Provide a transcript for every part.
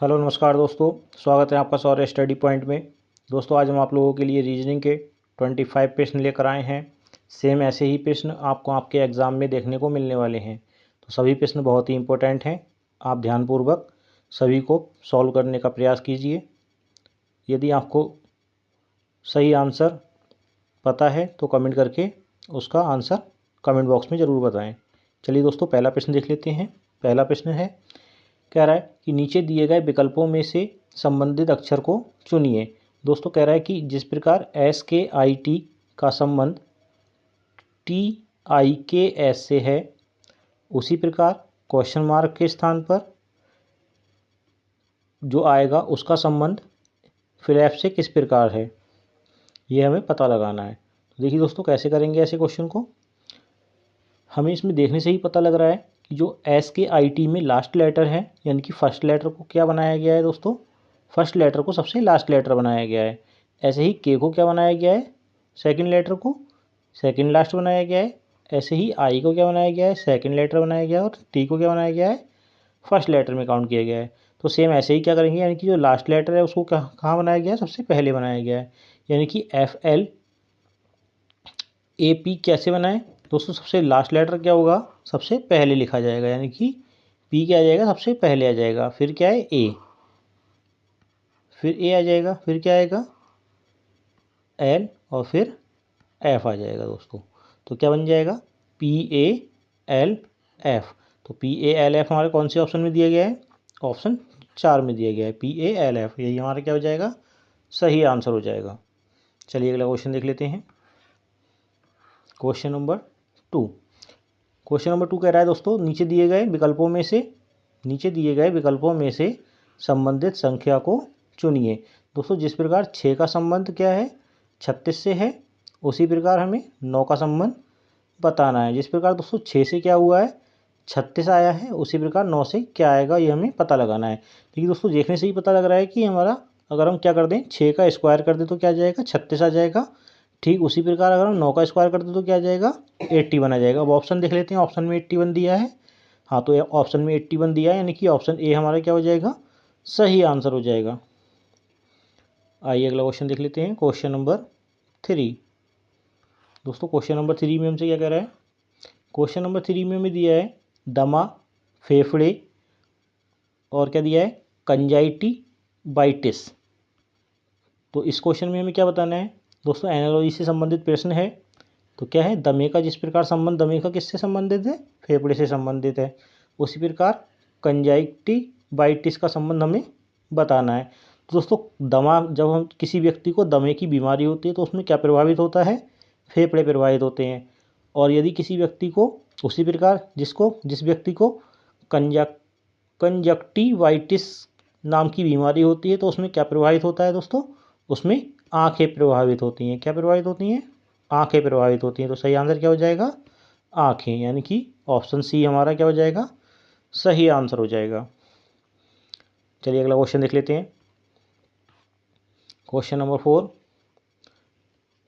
Hello नमस्कार दोस्तों, स्वागत है आपका सौर्य स्टडी पॉइंट में। दोस्तों आज हम आप लोगों के लिए रीजनिंग के 25 प्रश्न लेकर आए हैं। सेम ऐसे ही प्रश्न आपको आपके एग्ज़ाम में देखने को मिलने वाले हैं। तो सभी प्रश्न बहुत ही इम्पोर्टेंट हैं। आप ध्यानपूर्वक सभी को सॉल्व करने का प्रयास कीजिए। यदि आपको सही आंसर पता है तो कमेंट करके उसका आंसर कमेंट बॉक्स में ज़रूर बताएँ। चलिए दोस्तों, पहला प्रश्न देख लेते हैं। पहला प्रश्न है, कह रहा है कि नीचे दिए गए विकल्पों में से संबंधित अक्षर को चुनिए। दोस्तों कह रहा है कि जिस प्रकार एस के आई टी का संबंध टी आई के एस से है, उसी प्रकार क्वेश्चन मार्क के स्थान पर जो आएगा उसका संबंध फिर एफ से किस प्रकार है, ये हमें पता लगाना है। तो देखिए दोस्तों, कैसे करेंगे ऐसे क्वेश्चन को। हमें इसमें देखने से ही पता लग रहा है कि जो एस के आई टी में लास्ट लेटर है, यानी कि फर्स्ट लेटर को क्या बनाया गया है दोस्तों, फर्स्ट लेटर को सबसे लास्ट लेटर बनाया गया है। ऐसे ही के को क्या बनाया गया है, सेकंड लेटर को सेकंड लास्ट बनाया गया है। ऐसे ही आई को क्या बनाया गया है, सेकंड लेटर बनाया गया है। और टी को क्या बनाया गया है, फर्स्ट लेटर में काउंट किया गया है। तो सेम ऐसे ही क्या करेंगे, यानी कि जो लास्ट लेटर है उसको कहाँ बनाया गया है, सबसे पहले बनाया गया है। यानी कि एफ एल ए पी कैसे बनाएं दोस्तों, सबसे लास्ट लेटर क्या होगा, सबसे पहले लिखा जाएगा। यानी कि पी क्या आ जाएगा, सबसे पहले आ जाएगा। फिर क्या है, ए, फिर ए आ जाएगा। फिर क्या आएगा, एल, और फिर एफ आ जाएगा दोस्तों। तो क्या बन जाएगा, पी ए एल एफ। तो पी ए एल एफ हमारे कौन से ऑप्शन में दिया गया है, ऑप्शन 4 में दिया गया है, पी ए एल एफ। यही हमारा क्या हो जाएगा, सही आंसर हो जाएगा। चलिए अगला क्वेश्चन देख लेते हैं। Question number 2। क्वेश्चन नंबर 2 कह रहा है दोस्तों, नीचे दिए गए विकल्पों में से संबंधित संख्या को चुनिए। दोस्तों जिस प्रकार 6 का संबंध क्या है, 36 से है, उसी प्रकार हमें 9 का संबंध बताना है। जिस प्रकार दोस्तों 6 से क्या हुआ है, 36 आया है, उसी प्रकार 9 से क्या आएगा, ये हमें पता लगाना है। लेकिन दोस्तों देखने से ही पता लग रहा है कि हमारा, अगर हम क्या कर दें, 6 का स्क्वायर कर दें तो क्या आ जाएगा, 36 आ जाएगा। ठीक उसी प्रकार अगर हम 9 का स्क्वायर कर दें तो क्या आ जाएगा, 81 आ जाएगा। अब ऑप्शन देख लेते हैं, ऑप्शन में 81 दिया है। हाँ, तो ऑप्शन में 81 दिया है, यानी कि ऑप्शन ए हमारा क्या हो जाएगा, सही आंसर हो जाएगा। आइए अगला क्वेश्चन देख लेते हैं। Question number 3। दोस्तों क्वेश्चन नंबर 3 में हमसे क्या कह रहा है, क्वेश्चन नंबर 3 में हमें दिया है दमा, फेफड़े, और क्या दिया है, कंजाइटिवाइटिस। तो इस क्वेश्चन में हमें क्या बताना है दोस्तों, एनालॉजी से संबंधित प्रश्न है। तो क्या है, दमे का जिस प्रकार संबंध, दमे का किससे संबंधित है, फेफड़े से संबंधित है, उसी प्रकार कंजाइटिवाइटिस का संबंध हमें बताना है। तो दोस्तों दमा, जब हम किसी व्यक्ति को दमे की बीमारी होती है तो उसमें क्या प्रभावित होता है, फेफड़े प्रभावित होते हैं। और यदि किसी व्यक्ति को, उसी प्रकार जिस व्यक्ति को कंजक्टिवाइटिस नाम की बीमारी होती है तो उसमें क्या प्रभावित होता है दोस्तों, उसमें आंखें प्रभावित होती हैं। क्या प्रभावित होती हैं, आंखें प्रभावित होती हैं। तो सही आंसर क्या हो जाएगा, आंखें, यानी कि ऑप्शन सी हमारा क्या हो जाएगा, सही आंसर हो जाएगा। चलिए अगला क्वेश्चन देख लेते हैं। Question number 4।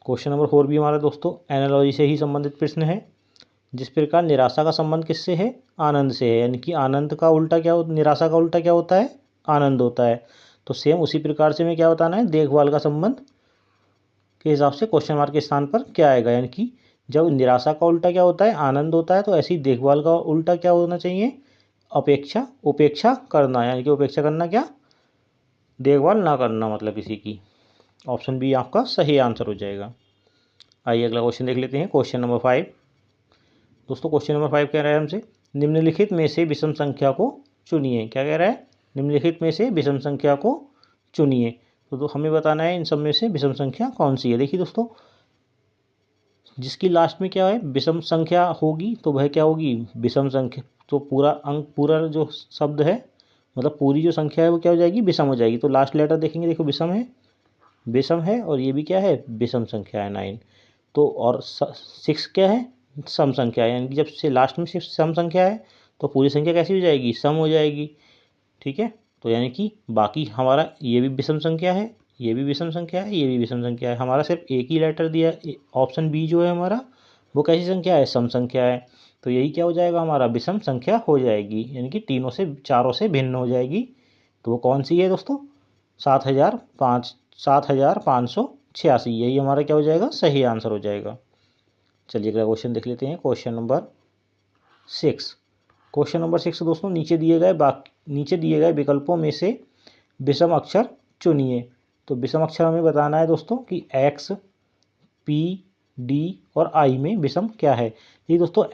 क्वेश्चन नंबर 4 भी हमारा दोस्तों एनालॉजी से ही संबंधित प्रश्न है। जिस प्रकार निराशा का संबंध किससे है, आनंद से है। यानी कि आनंद का उल्टा क्या, निराशा का उल्टा क्या होता है, आनंद होता है। तो सेम उसी प्रकार से हमें क्या बताना है, देखभाल का संबंध के हिसाब से क्वेश्चन मार्क के स्थान पर क्या आएगा। यानी कि जब निराशा का उल्टा क्या होता है, आनंद होता है, तो ऐसी देखभाल का उल्टा क्या होना चाहिए, अपेक्षा, उपेक्षा करना। यानी कि उपेक्षा करना क्या, देखभाल ना करना, मतलब किसी की। ऑप्शन बी आपका सही आंसर हो जाएगा। आइए अगला क्वेश्चन देख लेते हैं। Question number 5। दोस्तों क्वेश्चन नंबर 5 कह रहा है हमसे, निम्नलिखित में से विषम संख्या को चुनिए। क्या कह रहा है, निम्नलिखित में से विषम संख्या को चुनिए। तो हमें बताना है इन सब में से विषम संख्या कौन सी है। देखिए दोस्तों, जिसकी लास्ट में क्या है, विषम संख्या होगी तो वह क्या होगी, विषम संख्या। तो पूरा अंक, पूरा जो शब्द है, मतलब पूरी जो संख्या है वो क्या हो जाएगी, विषम हो जाएगी। तो लास्ट लेटर देखेंगे, देखो विषम है, और ये भी क्या है, विषम संख्या है 9। तो और 6 क्या है, सम संख्या है। यानी कि जब से लास्ट में 6 सम संख्या है तो पूरी संख्या कैसी हो जाएगी, सम हो जाएगी। ठीक है, तो यानी कि बाकी हमारा ये भी विषम संख्या है, ये भी विषम संख्या है, ये भी विषम संख्या है। हमारा सिर्फ एक ही लेटर दिया, ऑप्शन बी जो है हमारा, वो कैसी संख्या है, सम संख्या है। तो यही क्या हो जाएगा, हमारा विषम संख्या हो जाएगी। यानी कि तीनों से, चारों से भिन्न हो जाएगी, तो वो कौन सी है दोस्तों? 7586, यही हमारा क्या हो जाएगा? सही आंसर हो जाएगा। चलिए अगला क्वेश्चन देख लेते हैं, क्वेश्चन नंबर 6। क्वेश्चन नंबर 6 दोस्तों, नीचे दिए गए विकल्पों में से विषम अक्षर चुनिए। तो विषम अक्षर हमें बताना है दोस्तों कि एक्स, पी, डी और आई में विषम क्या है। ये दोस्तों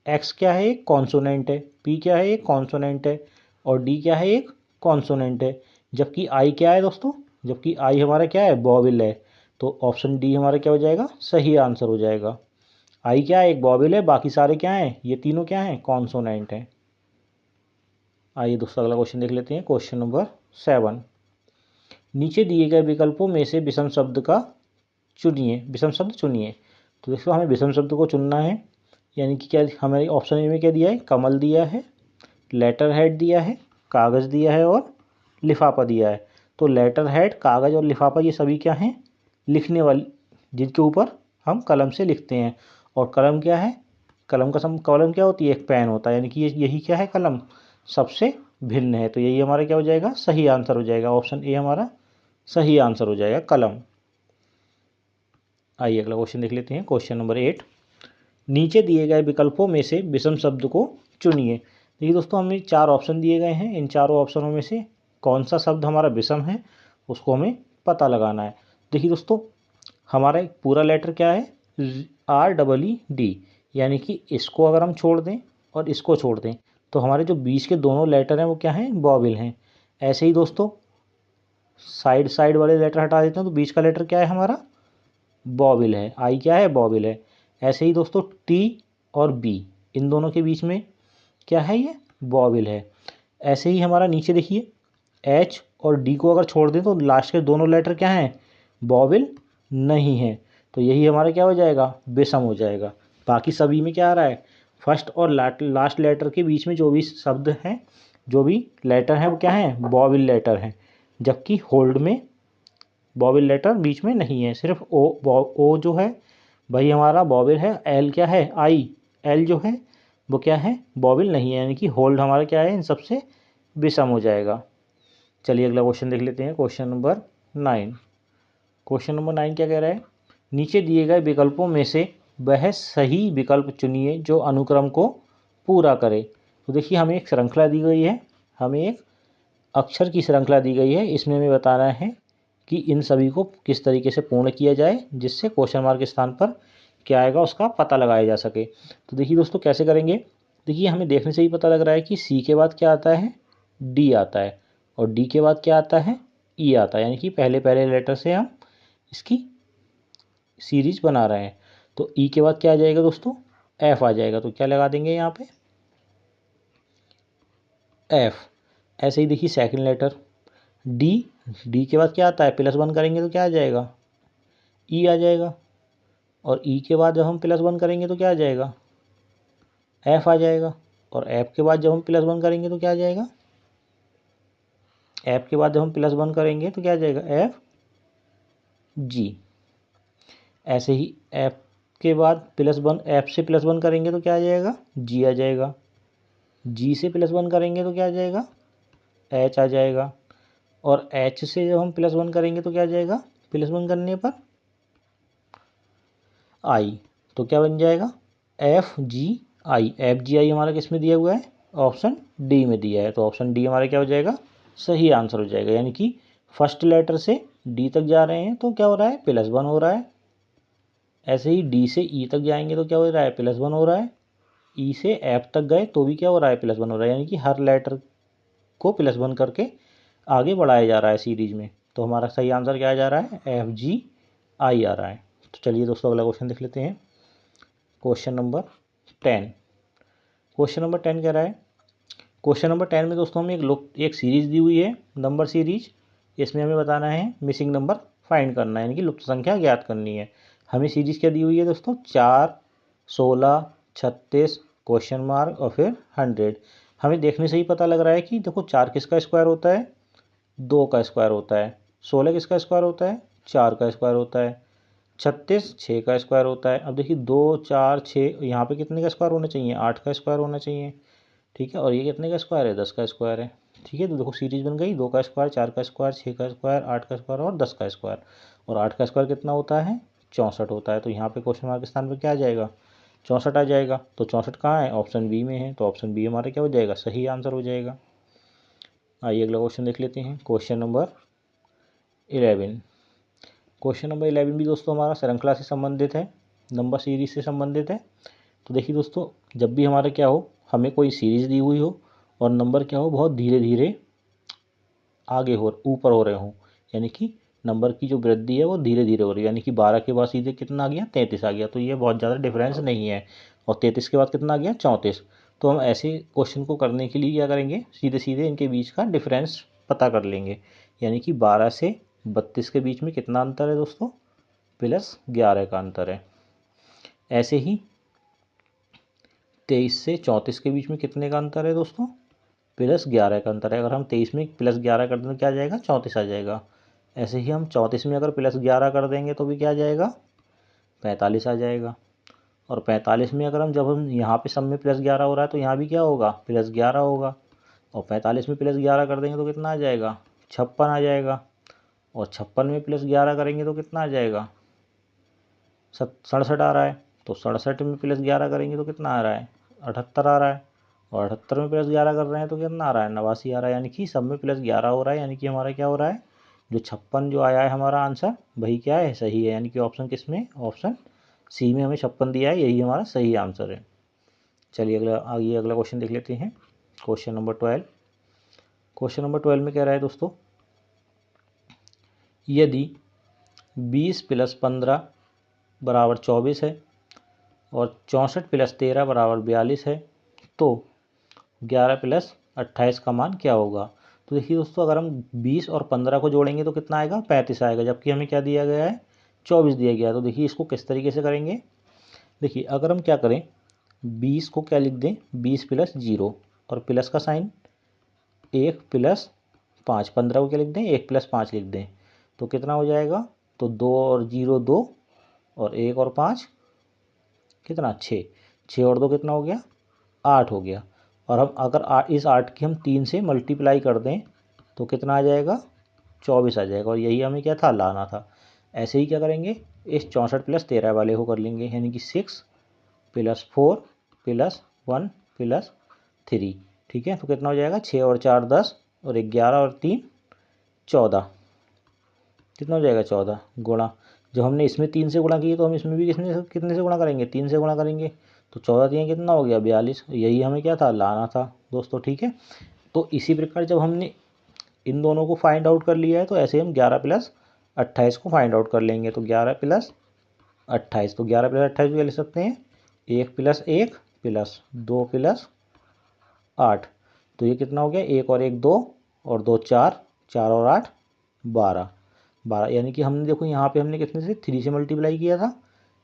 एक्स क्या है? एक कॉन्सोनेंट है। पी क्या है? एक कॉन्सोनेंट है। और डी क्या है? एक कॉन्सोनेंट है। जबकि आई क्या है दोस्तों? जबकि आई हमारा क्या है? वॉवेल है। तो ऑप्शन डी हमारा क्या हो जाएगा? सही आंसर हो जाएगा। आई क्या है? एक वॉवेल है, बाकी सारे क्या हैं? ये तीनों क्या हैं? कॉन्सोनेंट हैं। आइए दोस्तों अगला क्वेश्चन देख लेते हैं, क्वेश्चन नंबर 7। नीचे दिए गए विकल्पों में से विषम शब्द चुनिए। तो दोस्तों हमें विषम शब्द को चुनना है, यानी कि क्या हमें ऑप्शन ए में क्या दिया है? कमल दिया है, लेटर हेड दिया है, कागज़ दिया है और लिफाफा दिया है। तो लेटर हेड, कागज़ और लिफाफा ये सभी क्या हैं? लिखने वाली, जिनके ऊपर हम कलम से लिखते हैं। और कलम क्या है? कलम क्या होती है? एक पेन होता है, यानी कि यही क्या है? कलम सबसे भिन्न है। तो यही हमारा क्या हो जाएगा? सही आंसर हो जाएगा। ऑप्शन ए हमारा सही आंसर हो जाएगा, कलम। आइए अगला क्वेश्चन देख लेते हैं, क्वेश्चन नंबर 8। नीचे दिए गए विकल्पों में से विषम शब्द को चुनिए। देखिए दोस्तों हमें 4 ऑप्शन दिए गए हैं, इन चारों ऑप्शनों में से कौन सा शब्द हमारा विषम है उसको हमें पता लगाना है। देखिए दोस्तों हमारा एक पूरा लेटर क्या है? REED, यानी कि इसको अगर हम छोड़ दें और इसको छोड़ दें तो हमारे जो बीच के दोनों लेटर हैं वो क्या हैं? वॉवेल हैं। ऐसे ही दोस्तों साइड वाले लेटर हटा देते हैं तो बीच का लेटर क्या है हमारा? वॉवेल है। आई क्या है? वॉवेल है। ऐसे ही दोस्तों टी और बी, इन दोनों के बीच में क्या है? ये वॉवेल है। ऐसे ही हमारा नीचे देखिए एच और डी को अगर छोड़ दें तो लास्ट के दोनों लेटर क्या हैं? वॉवेल नहीं है। तो यही हमारा क्या हो जाएगा? विषम हो जाएगा। बाकी सभी में क्या आ रहा है? फर्स्ट और लास्ट लेटर के बीच में जो भी शब्द हैं, जो भी लेटर हैं वो क्या हैं? वॉवेल लेटर हैं। जबकि होल्ड में वॉवेल लेटर बीच में नहीं है, सिर्फ ओ जो है भाई हमारा वॉवेल है। एल क्या है? आई, एल जो है वो क्या है? वॉवेल नहीं है, यानी कि होल्ड हमारा क्या है? इन सबसे विषम हो जाएगा। चलिए अगला क्वेश्चन देख लेते हैं, क्वेश्चन नंबर 9। क्वेश्चन नंबर 9 क्या कह रहा है? नीचे दिए गए विकल्पों में से वह सही विकल्प चुनिए जो अनुक्रम को पूरा करे। तो देखिए हमें एक श्रृंखला दी गई है, हमें एक अक्षर की श्रृंखला दी गई है। इसमें हमें बताना है कि इन सभी को किस तरीके से पूर्ण किया जाए जिससे क्वेश्चन मार्क के स्थान पर क्या आएगा उसका पता लगाया जा सके। तो देखिए दोस्तों कैसे करेंगे? देखिए हमें देखने से ही पता लग रहा है कि सी के बाद क्या आता है? डी आता है। और डी के बाद क्या आता है? ई आता है, यानी कि पहले पहले लेटर से हम इसकी सीरीज बना रहे हैं। तो ई के बाद क्या आ जाएगा दोस्तों? एफ आ जाएगा। तो क्या लगा देंगे यहाँ पे? एफ। ऐसे ही देखिए सेकंड लेटर डी, डी के बाद क्या आता है? +1 करेंगे तो क्या आ जाएगा? ई आ जाएगा। और ई के बाद जब हम +1 करेंगे तो क्या आ जाएगा? एफ आ जाएगा। और एफ के बाद जब हम +1 करेंगे तो क्या आ जाएगा? एफ के बाद जब हम +1 करेंगे तो क्या आ जाएगा? F G. ऐसे ही एफ के बाद +1, एफ से +1 करेंगे तो क्या आ जाएगा? जी आ जाएगा। जी से +1 करेंगे तो क्या आ जाएगा? एच आ जाएगा। और एच से जब हम +1 करेंगे तो क्या आ जाएगा? +1 करने पर आई। तो क्या बन जाएगा? एफ जी आई। एफ जी आई हमारा किस में दिया हुआ है? ऑप्शन डी में दिया है। तो ऑप्शन डी हमारा क्या हो जाएगा? सही आंसर हो जाएगा। यानी कि फर्स्ट लेटर से डी तक जा रहे हैं तो क्या हो रहा है? +1 हो रहा है। ऐसे ही डी से ई तक जाएंगे तो क्या हो रहा है? +1 हो रहा है। ई से एफ तक गए तो भी क्या हो रहा है? +1 हो रहा है। यानी कि हर लेटर को +1 करके आगे बढ़ाया जा रहा है सीरीज में। तो हमारा सही आंसर क्या आ जा रहा है? एफ जी आई आ रहा है। तो चलिए दोस्तों अगला क्वेश्चन देख लेते हैं, क्वेश्चन नंबर 10। क्वेश्चन नंबर 10 कह रहा है, क्वेश्चन नंबर 10 में दोस्तों हमें एक सीरीज दी हुई है, नंबर सीरीज। इसमें हमें बताना है मिसिंग नंबर फाइंड करना है, यानी कि लुप्त संख्या ज्ञात करनी है। हमें सीरीज क्या दी हुई है दोस्तों? 4, 16, 36, क्वेश्चन मार्क और फिर 100। हमें देखने से ही पता लग रहा है कि देखो 4 किसका स्क्वायर होता है? 2 का स्क्वायर होता है। 16 किसका स्क्वायर होता है? 4 का स्क्वायर होता है। 36 6 का स्क्वायर होता है। अब देखिए 2 4 6, यहाँ पे कितने का स्क्वायर होना चाहिए? 8 का स्क्वायर होना चाहिए। ठीक है, और ये कितने का स्क्वायर है? 10 का स्क्वायर है। ठीक है, तो देखो सीरीज बन गई, 2 का स्क्वायर, 4 का स्क्वायर, 6 का स्क्वायर, 8 का स्क्वायर और 10 का स्क्वायर। और 8 का स्क्वायर कितना होता है, 64 होता है। तो यहाँ पे क्वेश्चन मार्क के स्थान पर क्या आ जाएगा, 64 आ जाएगा। तो 64 कहाँ है, ऑप्शन बी में है, तो ऑप्शन बी हमारा क्या हो जाएगा, सही आंसर हो जाएगा। आइए अगला क्वेश्चन देख लेते हैं, क्वेश्चन नंबर 11। क्वेश्चन नंबर 11 भी दोस्तों हमारा श्रृंखला से संबंधित है, नंबर सीरीज से संबंधित है। तो देखिए दोस्तों, जब भी हमारा क्या हो, हमें कोई सीरीज दी हुई हो और नंबर क्या हो, बहुत धीरे धीरे आगे हो, ऊपर हो रहे हों, यानी कि नंबर की जो वृद्धि है वो धीरे धीरे हो रही है, यानी कि 12 के बाद सीधे कितना आ गया, 33 आ गया। तो ये बहुत ज़्यादा डिफरेंस नहीं है। और 33 के बाद कितना आ गया, 34। तो हम ऐसे क्वेश्चन को करने के लिए क्या करेंगे, सीधे सीधे इनके बीच का डिफरेंस पता कर लेंगे। यानी कि 12 से 32 के बीच में कितना अंतर है दोस्तों, +11 का अंतर है। ऐसे ही 23 से 34 के बीच में कितने का अंतर है दोस्तों, +11 का अंतर है। अगर हम 23 में +11 कर दें तो क्या आ जाएगा, 34 आ जाएगा। ऐसे ही हम 34 में अगर +11 कर देंगे तो भी क्या आ जाएगा, 45 आ जाएगा। और 45 में अगर जब हम यहाँ पे सब में +11 हो रहा है तो यहाँ भी क्या होगा, +11 होगा। और 45 में +11 कर देंगे तो कितना आ जाएगा, 56 आ जाएगा। और 56 में +11 करेंगे तो कितना आ जाएगा, 67 आ रहा है। तो 67 में +11 करेंगे तो कितना आ रहा है, 78 आ रहा है। और 78 में +11 कर रहे हैं तो कितना आ रहा है, 89 आ रहा है। यानी कि सब में +11 हो रहा है, यानी कि हमारा क्या हो रहा है, जो 56 जो आया है हमारा आंसर वही क्या है, सही है। यानी कि ऑप्शन किस में, ऑप्शन सी में हमें 56 दिया है, यही हमारा सही आंसर है। चलिए अगला क्वेश्चन देख लेते हैं, क्वेश्चन नंबर 12। क्वेश्चन नंबर 12 में कह रहा है दोस्तों, यदि 20 + 15 = 24 है और 64 + 13 = 42 है, तो 11 + 28 का मान क्या होगा। तो देखिए दोस्तों, अगर हम 20 और 15 को जोड़ेंगे तो कितना आएगा, 35 आएगा, जबकि हमें क्या दिया गया है, 24 दिया गया है। तो देखिए इसको किस तरीके से करेंगे, देखिए अगर हम क्या करें, 20 को क्या लिख दें, 20 + 0 और प्लस का साइन, 1 + 5, 15 को क्या लिख दें, 1 + 5 लिख दें, तो कितना हो जाएगा, तो 2 और 0 2 और 1 और 5 कितना, 6, 6 और 2 कितना हो गया, 8 हो गया। और हम अगर इस 8 की हम 3 से मल्टीप्लाई कर दें तो कितना आ जाएगा, 24 आ जाएगा। और यही हमें क्या था, लाना था। ऐसे ही क्या करेंगे, इस 64 + 13 वाले को कर लेंगे, यानी कि 6 + 4 + 1 + 3, ठीक है। तो कितना हो जाएगा, 6 और 4 10 और 11 और 3 14, कितना हो जाएगा, 14 गुणा, जब हमने इसमें 3 से गुणा किए तो हम इसमें भी कितने से गुणा करेंगे, 3 से गुणा करेंगे। तो 14 3 कितना हो गया, 42। यही हमें क्या था, लाना था दोस्तों, ठीक है। तो इसी प्रकार जब हमने इन दोनों को फाइंड आउट कर लिया है तो ऐसे हम 11 + 28 को फाइंड आउट कर लेंगे। तो 11 + 28, तो 11 + 28 भी ले सकते हैं, 1 + 1 + 2 + 8, तो ये कितना हो गया, 1 और 1 2 और 2 4, 4 और 8 12, 12। यानी कि हमने देखो यहाँ पे हमने कितने से, 3 से मल्टीप्लाई किया था,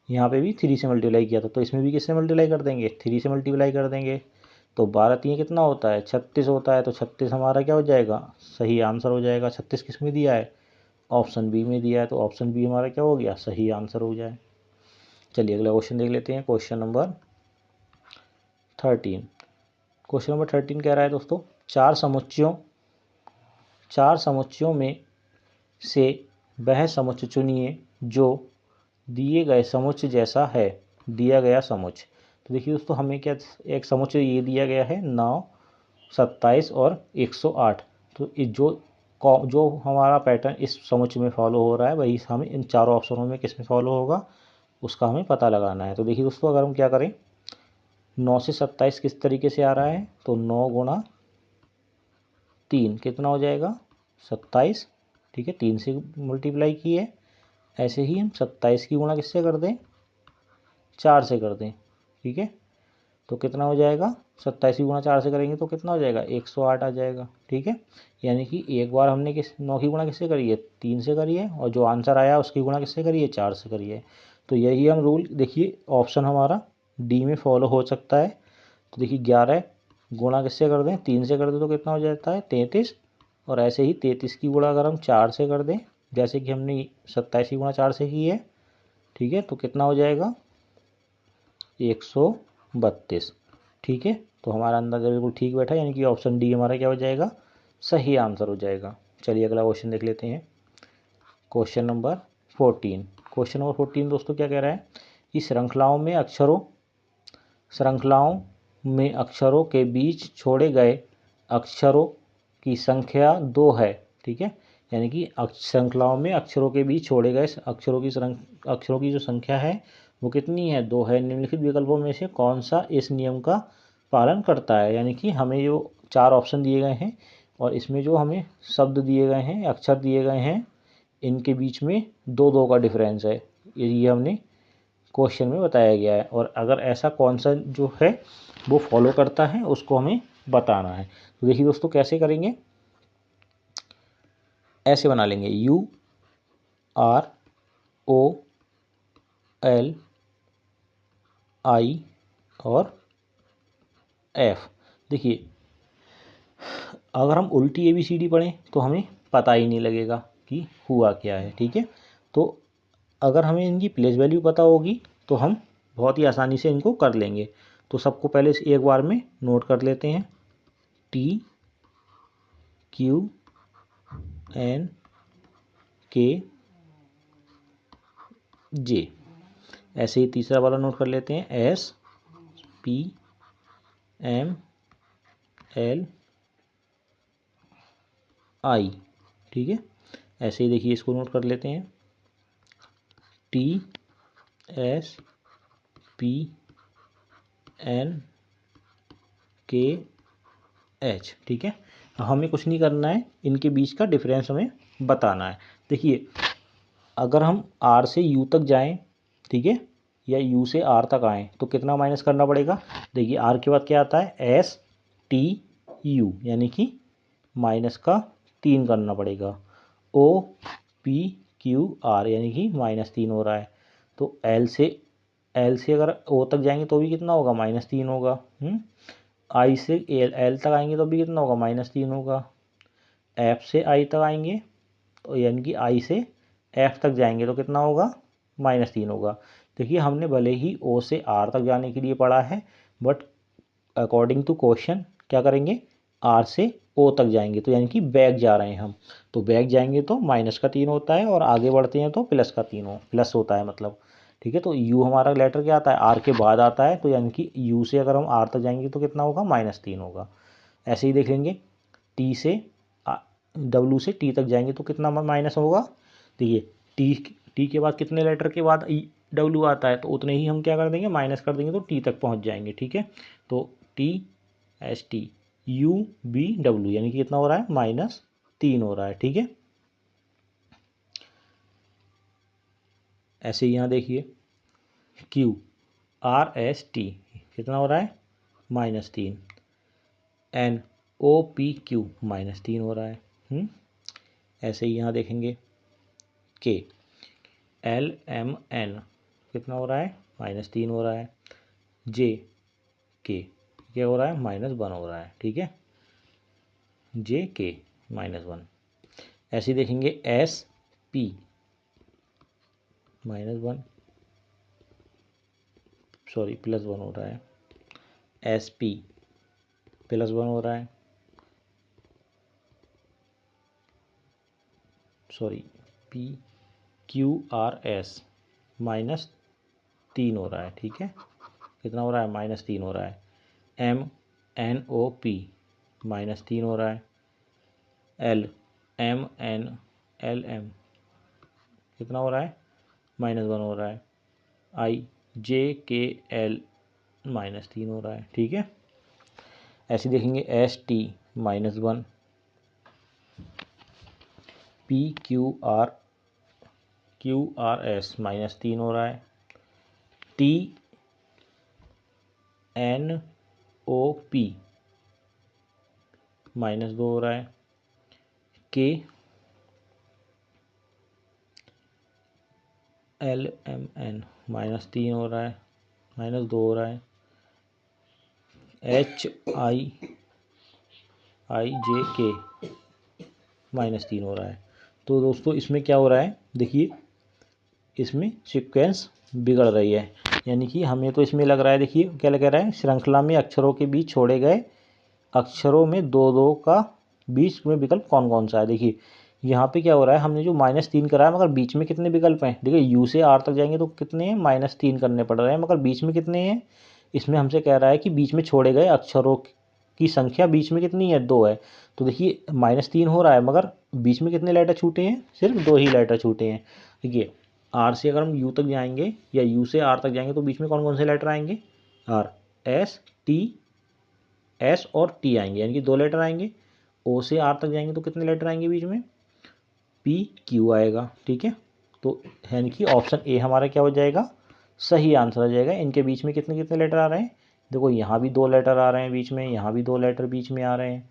यहाँ पे भी 3 से मल्टीप्लाई किया था, तो इसमें भी किससे मल्टीप्लाई कर देंगे, 3 से मल्टीप्लाई कर देंगे। तो 12 3 कितना होता है, 36 होता है। तो 36 हमारा क्या हो जाएगा, सही आंसर हो जाएगा। 36 किस में दिया है, ऑप्शन बी में दिया है, तो ऑप्शन बी हमारा क्या हो गया, सही आंसर हो जाए। चलिए अगला क्वेश्चन देख लेते हैं, क्वेश्चन नंबर 13। क्वेश्चन नंबर 13 कह रहा है दोस्तों, चार समुच्चयों में से वह समुच्चय चुनिए जो दिए गए समुच्चय जैसा है, दिया गया समुच्चय। तो देखिए दोस्तों, हमें क्या, एक समुच्चय ये दिया गया है 9 27 और 108। तो जो हमारा पैटर्न इस समुच्चय में फॉलो हो रहा है वही हमें इन चारों ऑप्शनों में किस में फॉलो होगा, उसका हमें पता लगाना है। तो देखिए दोस्तों, अगर हम क्या करें, 9 से 27 किस तरीके से आ रहा है, तो 9 × 3 कितना हो जाएगा, 27, ठीक है, 3 से मल्टीप्लाई किए। ऐसे ही हम 27 की गुणा किससे कर दें, 4 से कर दें, ठीक है। तो कितना हो जाएगा, 27 की गुणा 4 से करेंगे तो कितना हो जाएगा, 108 आ जाएगा, ठीक है। यानी कि एक बार हमने 9 की गुणा किससे करी है, 3 से करी है, और जो आंसर आया उसकी गुणा किससे करी है, 4 से करी है। तो यही हम रूल, देखिए ऑप्शन हमारा डी में फॉलो हो सकता है। तो देखिए 11 गुणा किससे कर दें, 3 से कर दें तो कितना हो जाता है, 33। और ऐसे ही 33 की गुणा अगर हम 4 से कर दें, जैसे कि हमने 27 की गुणा 4 से की है, ठीक है, तो कितना हो जाएगा, 132, ठीक है। तो हमारा अंदाजा बिल्कुल ठीक बैठा, यानी कि ऑप्शन डी हमारा क्या हो जाएगा, सही आंसर हो जाएगा। चलिए अगला क्वेश्चन देख लेते हैं। Question number 14। क्वेश्चन नंबर 14 दोस्तों क्या कह रहा है कि श्रृंखलाओं में अक्षरों के बीच छोड़े गए अक्षरों की संख्या 2 है। ठीक है, यानी कि श्रृंखलाओं में अक्षरों के बीच छोड़े गए अक्षरों की जो संख्या है वो कितनी है, 2 है। निम्नलिखित विकल्पों में से कौन सा इस नियम का पालन करता है। यानी कि हमें जो 4 ऑप्शन दिए गए हैं और इसमें जो हमें शब्द दिए गए हैं, अक्षर दिए गए हैं, इनके बीच में 2-2 का डिफरेंस है, ये हमने क्वेश्चन में बताया गया है। और अगर ऐसा कौन सा जो है वो फॉलो करता है उसको हमें बताना है। तो देखिए दोस्तों कैसे करेंगे, ऐसे बना लेंगे UROLI और F। देखिए अगर हम उल्टी ABCD पढ़ें तो हमें पता ही नहीं लगेगा कि हुआ क्या है। ठीक है, तो अगर हमें इनकी प्लेस वैल्यू पता होगी तो हम बहुत ही आसानी से इनको कर लेंगे। तो सबको पहले एक बार में नोट कर लेते हैं, TQNK J। ऐसे ही तीसरा वाला नोट कर लेते हैं, SPMLI। ठीक है, ऐसे ही देखिए इसको नोट कर लेते हैं, TSPNKH। ठीक है, हमें कुछ नहीं करना है, इनके बीच का डिफरेंस हमें बताना है। देखिए अगर हम R से U तक जाएं, ठीक है, या U से R तक आएँ तो कितना माइनस करना पड़ेगा। देखिए R के बाद क्या आता है, STU, यानी कि माइनस का 3 करना पड़ेगा। OPQR यानी कि -3 हो रहा है। तो L से अगर O तक जाएंगे तो भी कितना होगा, -3 होगा। I से L तक आएंगे तो भी कितना होगा, -3 होगा। F से I तक आएंगे तो यानी कि I से F तक जाएंगे तो कितना होगा, -3 होगा। देखिए हमने भले ही O से R तक जाने के लिए पढ़ा है, बट अकॉर्डिंग टू क्वेश्चन क्या करेंगे, R से O तक जाएंगे तो यानी कि बैक जा रहे हैं हम, तो बैक जाएंगे तो -3 होता है और आगे बढ़ते हैं तो प्लस होता है मतलब। ठीक है, तो U हमारा लेटर क्या आता है, R के बाद आता है, तो यानी कि U से अगर हम R तक जाएंगे तो कितना होगा, -3 होगा। ऐसे ही देख लेंगे W से T तक जाएंगे तो कितना माइनस होगा। देखिए T के बाद कितने लेटर के बाद W आता है, तो उतने ही हम क्या कर देंगे, माइनस कर देंगे तो T तक पहुंच जाएंगे। ठीक है, तो TSTUBW यानी कि कितना हो रहा है, -3 हो रहा है। ठीक है, ऐसे ही यहाँ देखिए QRST कितना हो रहा है, -3। NOPQ -3 हो रहा है। ऐसे ही यहाँ देखेंगे KLMN कितना हो रहा है, -3 हो रहा है। JK क्या हो रहा है, -1 हो रहा है। ठीक है, JK -1। ऐसे ही देखेंगे SP -1 सॉरी +1 हो रहा है। SP +1 हो रहा है, सॉरी PQRS -3 हो रहा है। ठीक है, कितना हो रहा है, -3 हो रहा है। MNOP -3 हो रहा है। LMNLM कितना हो रहा है, -1 हो रहा है। IJKL -3 हो रहा है। ठीक है, ऐसे देखेंगे ST -1, PQRS -3 हो रहा है। TNOP -2 हो रहा है। KLMN -3 हो रहा है, -2 हो रहा है। HIJK -3 हो रहा है। तो दोस्तों इसमें क्या हो रहा है, देखिए इसमें सीक्वेंस बिगड़ रही है, यानी कि हमें तो इसमें लग रहा है, देखिए क्या लग रहा है, श्रृंखला में अक्षरों के बीच छोड़े गए अक्षरों में 2-2 का बीच में विकल्प कौन कौन सा है। देखिए यहाँ पे क्या हो रहा है, हमने जो -3 करा है, मगर बीच में कितने विकल्प हैं। देखिए यू से आर तक जाएंगे तो कितने हैं, -3 करने पड़ रहे हैं, मगर बीच में कितने हैं। इसमें हमसे कह रहा है कि बीच में छोड़े गए अक्षरों की संख्या बीच में कितनी है, 2 है। तो देखिए -3 हो रहा है, मगर बीच में कितने लेटर छूटे हैं, सिर्फ 2 ही लेटर छूटे हैं। देखिए आर से अगर हम यू तक जाएंगे या यू से आर तक जाएंगे तो बीच में कौन कौन से लेटर आएंगे, आर, एस, टी, एस और टी आएंगे, यानी कि 2 लेटर आएंगे। ओ से आर तक जाएंगे तो कितने लेटर आएंगे बीच में, पी, क्यू आएगा। ठीक है, तो यानी कि ऑप्शन ए हमारा क्या हो जाएगा, सही आंसर आ जाएगा। इनके बीच में कितने कितने लेटर आ रहे हैं, देखो यहाँ भी 2 लेटर आ रहे हैं बीच में, यहाँ भी 2 लेटर बीच में आ रहे हैं,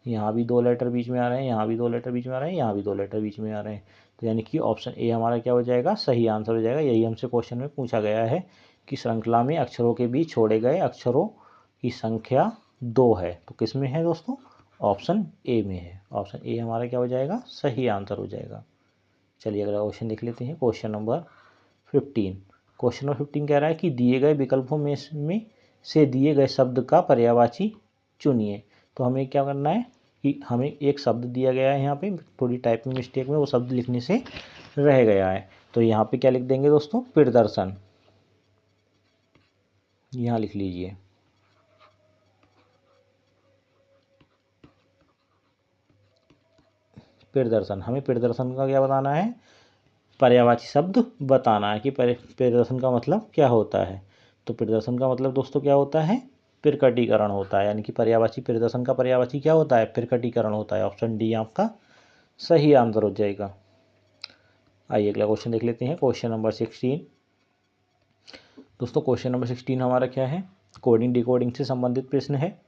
यहाँ भी 2 लेटर बीच में आ रहे हैं, यहाँ भी 2 लेटर बीच में आ रहे हैं, यहाँ भी 2 लेटर बीच में आ रहे हैं। तो यानी कि ऑप्शन ए हमारा क्या हो जाएगा, सही आंसर हो जाएगा। यही हमसे क्वेश्चन में पूछा गया है कि श्रृंखला में अक्षरों के बीच छोड़े गए अक्षरों की संख्या 2 है। तो किस में है दोस्तों, ऑप्शन ए में है। ऑप्शन ए हमारा क्या हो जाएगा, सही आंसर हो जाएगा। चलिए अगला क्वेश्चन देख लेते हैं, क्वेश्चन नंबर 15। क्वेश्चन नंबर 15 कह रहा है कि दिए गए विकल्पों में से दिए गए शब्द का पर्यायवाची चुनिए। तो हमें क्या करना है कि हमें एक शब्द दिया गया है, यहाँ पे थोड़ी टाइपिंग मिस्टेक में वो शब्द लिखने से रह गया है। तो यहाँ पे क्या लिख देंगे दोस्तों, प्रदर्शन, यहाँ लिख लीजिए। प्रदर्शन, हमें प्रदर्शन का क्या बताना है, पर्यायवाची शब्द बताना है कि प्रदर्शन का मतलब क्या होता है। तो प्रदर्शन का मतलब दोस्तों क्या होता है, प्रकटीकरण होता है, यानी कि पर्यायवाची, प्रदर्शन का पर्यायवाची क्या होता है, प्रकटीकरण होता है। ऑप्शन डी आपका सही आंसर हो जाएगा। आइए अगला क्वेश्चन देख लेते हैं, क्वेश्चन नंबर 16। दोस्तों क्वेश्चन नंबर 16 हमारा क्या है, कोडिंग डिकोडिंग से संबंधित प्रश्न है।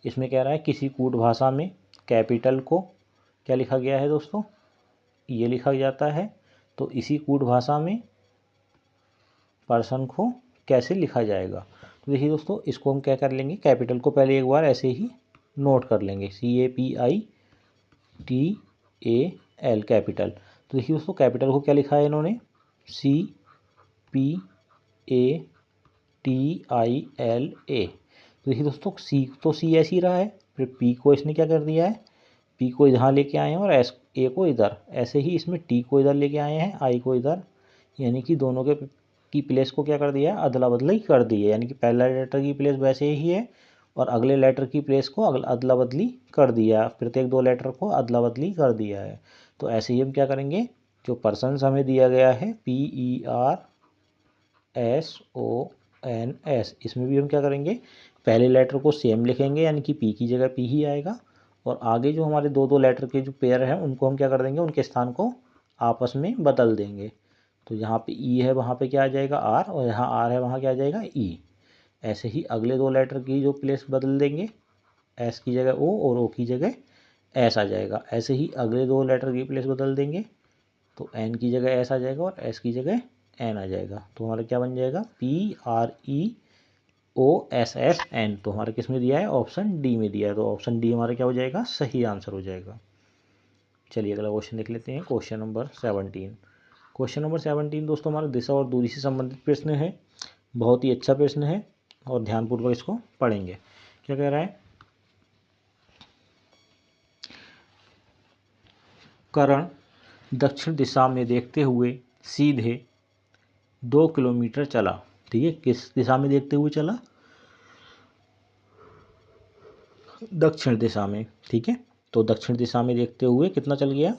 इसमें कह रहा है किसी कूट भाषा में कैपिटल को क्या लिखा गया है दोस्तों, ये लिखा जाता है। तो इसी कूट भाषा में पर्सन को कैसे लिखा जाएगा। तो देखिए दोस्तों, इसको हम क्या कर लेंगे, कैपिटल को पहले एक बार ऐसे ही नोट कर लेंगे, CAPITAL कैपिटल। तो देखिए दोस्तों, कैपिटल को क्या लिखा है इन्होंने, CPATILA। तो देखिए दोस्तों, सी ऐसे ही रहा है, फिर पी को इसने क्या कर दिया है, पी को यहाँ लेके आए हैं और एस ए को इधर, ऐसे ही इसमें टी को इधर लेके आए हैं, आई को इधर, यानी कि दोनों के की प्लेस को क्या कर दिया है, अदला बदली कर दी है। यानी कि पहला लेटर की प्लेस वैसे ही है और अगले लेटर की प्लेस को अदला बदली कर दिया, प्रत्येक 2 लेटर को अदला बदली कर दिया है। तो ऐसे ही हम क्या करेंगे, जो पर्सन हमें दिया गया है PERSONS, इसमें भी हम क्या करेंगे, पहले लेटर को सेम लिखेंगे, यानी कि पी की जगह पी ही आएगा, और आगे जो हमारे 2 लेटर के जो पेयर हैं उनको हम क्या कर देंगे, उनके स्थान को आपस में बदल देंगे। तो यहाँ पे ई है, वहाँ पे क्या आ जाएगा, आर, और यहाँ आर है, वहाँ क्या आ जाएगा, ई। ऐसे ही अगले 2 लेटर की जो प्लेस बदल देंगे, एस की जगह ओ और ओ की जगह एस आ जाएगा। ऐसे ही अगले 2 लेटर की प्लेस बदल देंगे, तो एन की जगह एस आ जाएगा और एस की जगह एन आ जाएगा। तो हमारा क्या बन जाएगा, PREOSSN। तो हमारा किस में दिया है, ऑप्शन डी में दिया है। तो ऑप्शन डी हमारा क्या हो जाएगा, सही आंसर हो जाएगा। चलिए अगला क्वेश्चन देख लेते हैं, क्वेश्चन नंबर 17। क्वेश्चन नंबर 17 दोस्तों हमारा दिशा और दूरी से संबंधित प्रश्न है। बहुत ही अच्छा प्रश्न है और ध्यानपूर्वक इसको पढ़ेंगे। क्या कह रहा है, करण दक्षिण दिशा में देखते हुए सीधे 2 किलोमीटर चला। ठीक है, किस दिशा में देखते हुए चला, दक्षिण दिशा में। ठीक है, तो दक्षिण दिशा में देखते हुए कितना चल गया,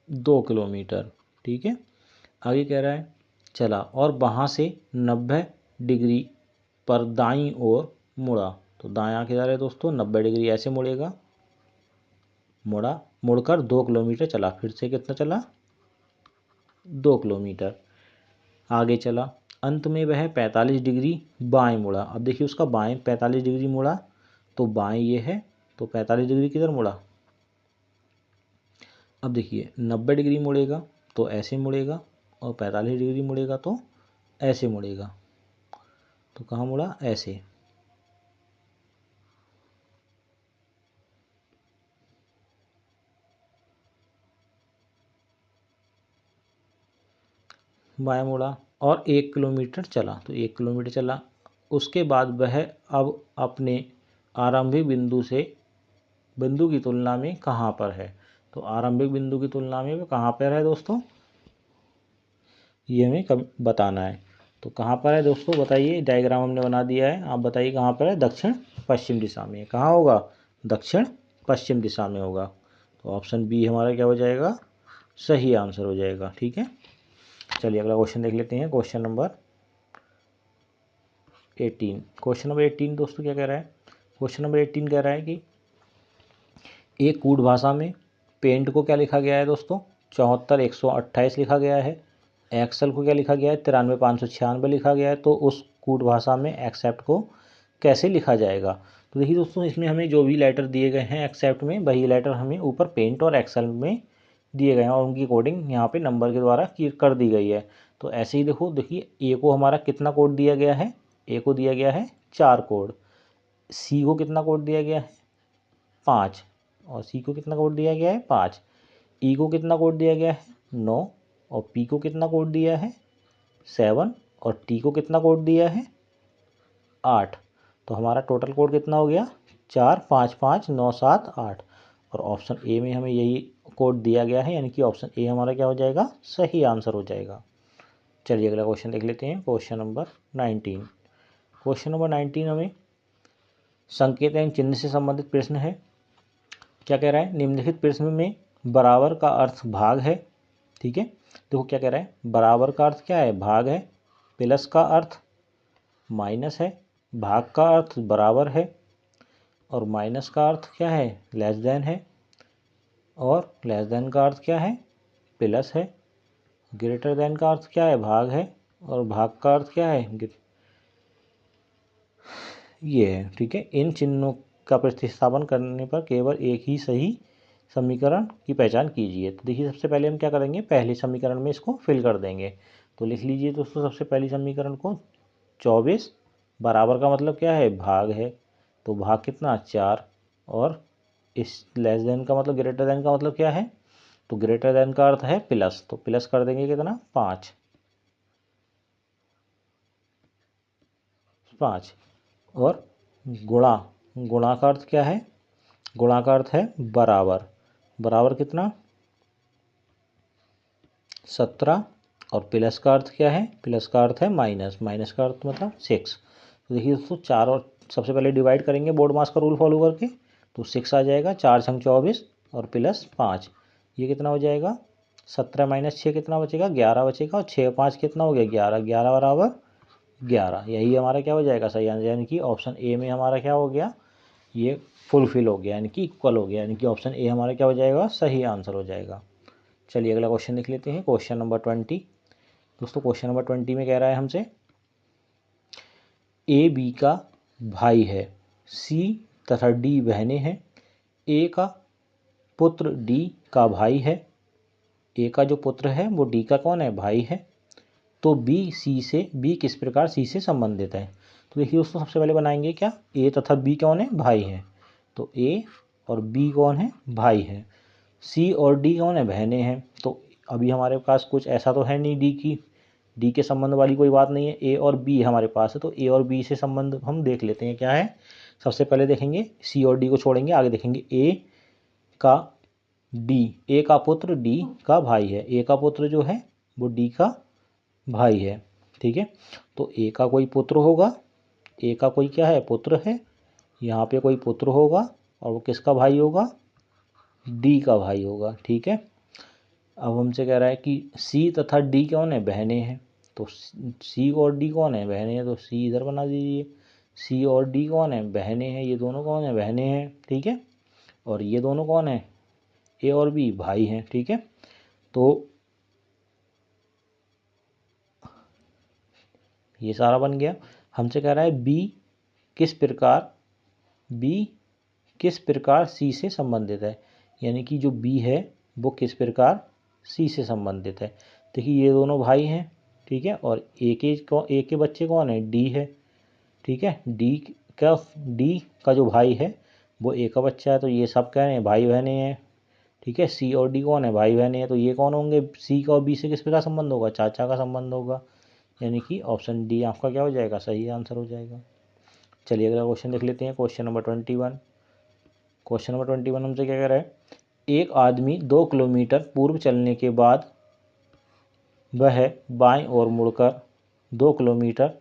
2 किलोमीटर। ठीक है, आगे कह रहा है चला और वहाँ से 90 डिग्री पर दाईं ओर मुड़ा। तो दायां किधर है दोस्तों, 90 डिग्री ऐसे मुड़ेगा, मुड़ा, मुड़कर 2 किलोमीटर चला। फिर से कितना चला, 2 किलोमीटर। आगे चला, अंत में वह 45 डिग्री बाएं मुड़ा। अब देखिए उसका बाएं 45 डिग्री मुड़ा, तो बाएं ये है, तो 45 डिग्री किधर मुड़ा। अब देखिए 90 डिग्री मुड़ेगा तो ऐसे मुड़ेगा, और 45 डिग्री मुड़ेगा तो ऐसे मुड़ेगा। तो कहाँ मुड़ा, ऐसे। बाएं मुड़ा और 1 किलोमीटर चला। तो 1 किलोमीटर चला, उसके बाद वह अब अपने आरंभिक बिंदु से बिंदु की तुलना में कहाँ पर है। तो आरंभिक बिंदु की तुलना में कहाँ पर है दोस्तों, ये हमें कब बताना है। तो कहाँ पर है दोस्तों बताइए, डायग्राम हमने बना दिया है, आप बताइए कहाँ पर है। दक्षिण पश्चिम दिशा में। कहाँ होगा, दक्षिण पश्चिम दिशा में होगा। तो ऑप्शन बी हमारा क्या हो जाएगा, सही आंसर हो जाएगा। ठीक है, चलिए अगला क्वेश्चन देख लेते हैं। Question number 18। क्वेश्चन नंबर 18 दोस्तों क्या कह रहा है, क्वेश्चन नंबर 18 कह रहा है कि एक कूट भाषा में पेंट को क्या लिखा गया है दोस्तों, 74,128 लिखा गया है। एक्सेल को क्या लिखा गया है, 93,596 लिखा गया है। तो उस कूट भाषा में एक्सेप्ट को कैसे लिखा जाएगा। तो देखिए दोस्तों, इसमें हमें जो भी लेटर दिए गए हैं एक्सेप्ट में, वही लेटर हमें ऊपर पेंट और एक्सेल में दिए गए हैं और उनकी कोडिंग यहाँ पे नंबर के द्वारा कर दी गई है। तो ऐसे ही देखो, देखिए ए को हमारा कितना कोड दिया गया है, ए को दिया गया है 4 कोड, सी को कितना कोड दिया गया है 5, और सी को कितना कोड दिया गया है 5, ई को कितना कोड दिया गया है 9, और पी को कितना कोड दिया है 7, और टी को कितना कोड दिया है 8। तो हमारा टोटल कोड कितना हो गया 4 5 5 9 7 8, और ऑप्शन ए में हमें यही कोड दिया गया है, यानी कि ऑप्शन ए हमारा क्या हो जाएगा, सही आंसर हो जाएगा। चलिए अगला क्वेश्चन देख लेते हैं। Question number 19। क्वेश्चन नंबर 19 हमें संकेत एवं चिन्ह से संबंधित प्रश्न है। क्या कह रहा है, निम्नलिखित प्रश्न में बराबर का अर्थ भाग है। ठीक है, देखो क्या कह रहा है, बराबर का अर्थ क्या है, भाग है। प्लस का अर्थ माइनस है। भाग का अर्थ बराबर है, और माइनस का अर्थ क्या है, लेस देन है, और लेस देन का अर्थ क्या है, प्लस है। ग्रेटर देन का अर्थ क्या है, भाग है, और भाग का अर्थ क्या है, ये है। ठीक है, इन चिन्हों का प्रतिस्थापन करने पर केवल एक ही सही समीकरण की पहचान कीजिए। तो देखिए, सबसे पहले हम क्या करेंगे, पहले समीकरण में इसको फिल कर देंगे। तो लिख लीजिए दोस्तों सबसे पहली समीकरण को, 24 बराबर का मतलब क्या है, भाग है। तो भाग कितना 4, और इस लेस देन का मतलब, ग्रेटर देन का मतलब क्या है, तो ग्रेटर देन का अर्थ है प्लस, तो प्लस कर देंगे कितना 5, और गुणा, गुणा का अर्थ क्या है, गुणा का अर्थ है बराबर, बराबर कितना 17, और प्लस का अर्थ क्या है, प्लस का अर्थ है माइनस, माइनस का अर्थ मतलब 6। तो देखिए दोस्तों, 4 और सबसे पहले डिवाइड करेंगे बोर्ड मास का रूल फॉलो करके, तो 6 आ जाएगा, 4 छंग 24 और प्लस 5, ये कितना हो जाएगा 17 माइनस 6 कितना बचेगा 11 बचेगा, और 6 5 कितना हो गया 11, 11 बराबर 11। यही हमारा क्या हो जाएगा सही आंसर, यानी कि ऑप्शन ए में हमारा क्या हो गया, ये फुलफिल हो गया, यानी कि इक्वल हो गया, यानी कि ऑप्शन ए हमारा क्या हो जाएगा, सही आंसर हो जाएगा। चलिए अगला क्वेश्चन देख लेते हैं। Question number 20। दोस्तों क्वेश्चन नंबर 20 में कह रहा है हमसे, ए बी का भाई है, सी तथा डी बहनें हैं। ए का पुत्र डी का भाई है, ए का जो पुत्र है वो डी का कौन है, भाई है। तो बी किस प्रकार सी से संबंधित है। तो देखिए दोस्तों, सबसे पहले बनाएंगे क्या, ए तथा बी कौन है, भाई है। तो ए और बी कौन है, भाई है। सी और डी कौन है, बहनें हैं। तो अभी हमारे पास कुछ ऐसा तो है नहीं, डी के संबंध वाली कोई बात नहीं है। ए और बी हमारे पास है, तो ए और बी से संबंध हम देख लेते हैं क्या है। सबसे पहले देखेंगे सी और डी को छोड़ेंगे, आगे देखेंगे का ए का पुत्र डी का भाई है। ए का पुत्र जो है वो डी का भाई है। ठीक है, तो ए का कोई पुत्र होगा, ए का कोई क्या है, पुत्र है, यहाँ पे कोई पुत्र होगा, और वो किसका भाई होगा, डी का भाई होगा। ठीक है, अब हमसे कह रहा है कि सी तथा डी कौन है, बहनें हैं। तो सी और डी कौन है, बहनें हैं, तो सी इधर बना दीजिए। सी और डी कौन है, बहनें हैं, ये दोनों कौन है, बहनें हैं। ठीक है, और ये दोनों कौन है, ए और बी भाई हैं। ठीक है, तो ये सारा बन गया। हमसे कह रहा है बी किस प्रकार सी से संबंधित है, यानी कि जो बी है वो किस प्रकार सी से संबंधित है। देखिए ये दोनों भाई हैं। ठीक है, और ए के बच्चे कौन है, डी है। ठीक है, डी का जो भाई है वो ए का बच्चा है, तो ये सब कह रहे हैं भाई बहनें हैं। ठीक है, सी और डी कौन है, भाई बहनें हैं, तो ये कौन होंगे, सी का और बी से किस प्रकार संबंध होगा, चाचा का संबंध होगा, यानी कि ऑप्शन डी आपका क्या हो जाएगा, सही आंसर हो जाएगा। चलिए अगला क्वेश्चन देख लेते हैं। Question number 21। क्वेश्चन नंबर 21 हमसे क्या कह रहा है, एक आदमी 2 किलोमीटर पूर्व चलने के बाद वह बाएं ओर मुड़कर 2 किलोमीटर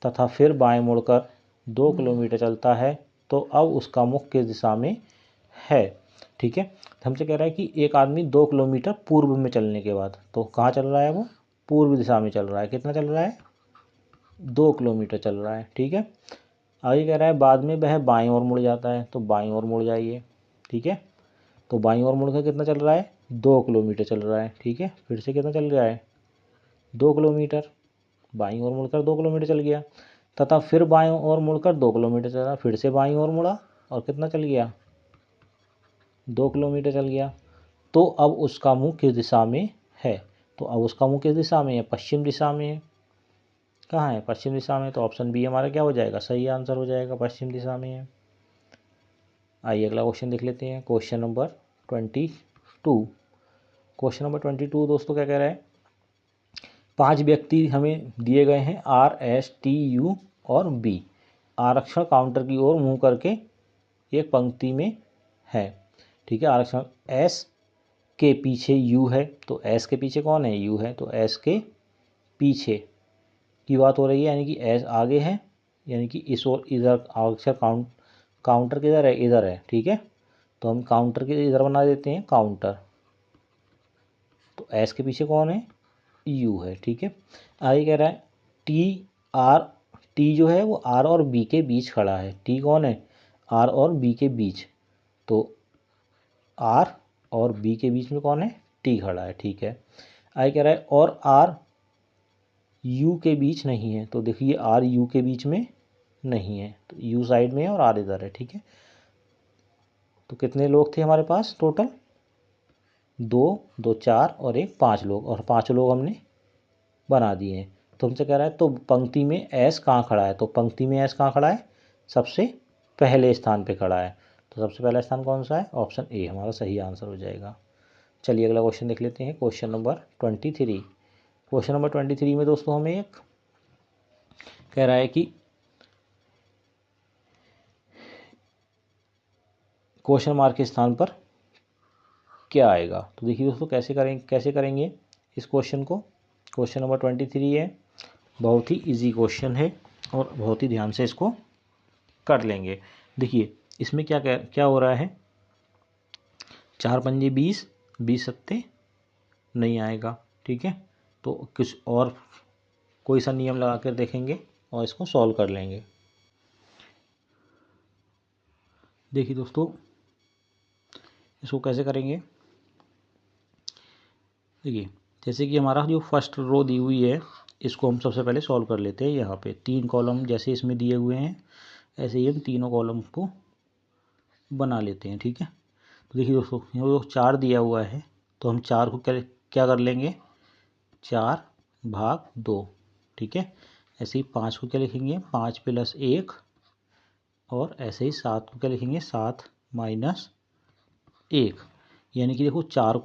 तथा फिर बाएं मुड़कर 2 किलोमीटर चलता है, तो अब उसका मुख किस दिशा में है। ठीक है, हमसे कह रहा है कि एक आदमी 2 किलोमीटर पूर्व में चलने के बाद, तो कहाँ चल रहा है वो, पूर्व दिशा में चल रहा है। कितना चल रहा है, 2 किलोमीटर चल रहा है। ठीक है, आगे कह रहा है बाद में वह बाएं ओर मुड़ जाता है, तो बाएं ओर मुड़ जाइए। ठीक है, तो बाईं ओर मुड़कर कितना चल रहा है, 2 किलोमीटर चल रहा है। ठीक है, फिर से कितना चल रहा है, 2 किलोमीटर, बाईं ओर मुड़कर 2 किलोमीटर चल गया, तथा फिर बाईं ओर मुड़कर 2 किलोमीटर चला, फिर से बाईं ओर मुड़ा और कितना चल गया, 2 किलोमीटर चल गया। तो अब उसका मुंह किस दिशा में है, तो अब उसका मुंह किस दिशा में है, पश्चिम दिशा में है। कहाँ है, पश्चिम दिशा में, तो ऑप्शन बी हमारा क्या हो जाएगा, सही आंसर हो जाएगा, पश्चिम दिशा में है। आइए अगला क्वेश्चन देख लेते हैं, क्वेश्चन नंबर 22। क्वेश्चन नंबर 22 दोस्तों क्या कह रहा है, 5 व्यक्ति हमें दिए गए हैं, आर, एस, टी, यू और बी। आरक्षण काउंटर की ओर मुंह करके एक पंक्ति में है। ठीक है, आरक्षण एस के पीछे यू है, तो एस के पीछे कौन है, यू है, तो एस के पीछे की बात हो रही है, यानी कि एस आगे है, यानी कि इस ओर इधर आरक्षण काउंटर किधर है, इधर है। ठीक है, तो हम काउंटर के इधर बना देते हैं काउंटर, तो एस के पीछे कौन है, यू है। ठीक है, आगे कह रहा है टी जो है वो आर और बी के बीच खड़ा है। टी कौन है, आर और बी के बीच, तो आर और बी के बीच में कौन है, टी खड़ा है। ठीक है, आगे कह रहा है और आर यू के बीच नहीं है, तो देखिए आर यू के बीच में नहीं है, तो यू साइड में है और आर इधर है। ठीक है, तो कितने लोग थे हमारे पास टोटल, 2, 2 4 और 1 5 लोग, और 5 लोग हमने बना दिए हैं। तो हमसे कह रहा है तो पंक्ति में एस कहाँ खड़ा है, तो पंक्ति में एस कहाँ खड़ा है, सबसे पहले स्थान पे खड़ा है, तो सबसे पहला स्थान कौन सा है, ऑप्शन ए हमारा सही आंसर हो जाएगा। चलिए अगला क्वेश्चन देख लेते हैं, क्वेश्चन नंबर 23। क्वेश्चन नंबर 23 में दोस्तों हमें एक कह रहा है कि क्वेश्चन मार्क के स्थान पर क्या आएगा। तो देखिए दोस्तों कैसे करेंगे इस क्वेश्चन को। क्वेश्चन नंबर 23 है, बहुत ही इजी क्वेश्चन है और बहुत ही ध्यान से इसको कर लेंगे। देखिए इसमें क्या हो रहा है, 4 पंजे 20, 20 सत्ते नहीं आएगा। ठीक है, तो कुछ और कोई सा नियम लगा कर देखेंगे और इसको सॉल्व कर लेंगे। देखिए दोस्तों इसको कैसे करेंगे, देखिए जैसे कि हमारा जो फर्स्ट रो दी हुई है इसको हम सबसे पहले सॉल्व कर लेते हैं। यहाँ पे 3 कॉलम जैसे इसमें दिए हुए हैं ऐसे ही हम तीनों कॉलम को बना लेते हैं। ठीक है, तो देखिए दोस्तों यहाँ जो 4 दिया हुआ है, तो हम 4 को क्या कर लेंगे, 4/2। ठीक है, ऐसे ही 5 को क्या लिखेंगे, 5 + 1, और ऐसे ही 7 को क्या लिखेंगे, 7 - 1। यानी कि देखो 4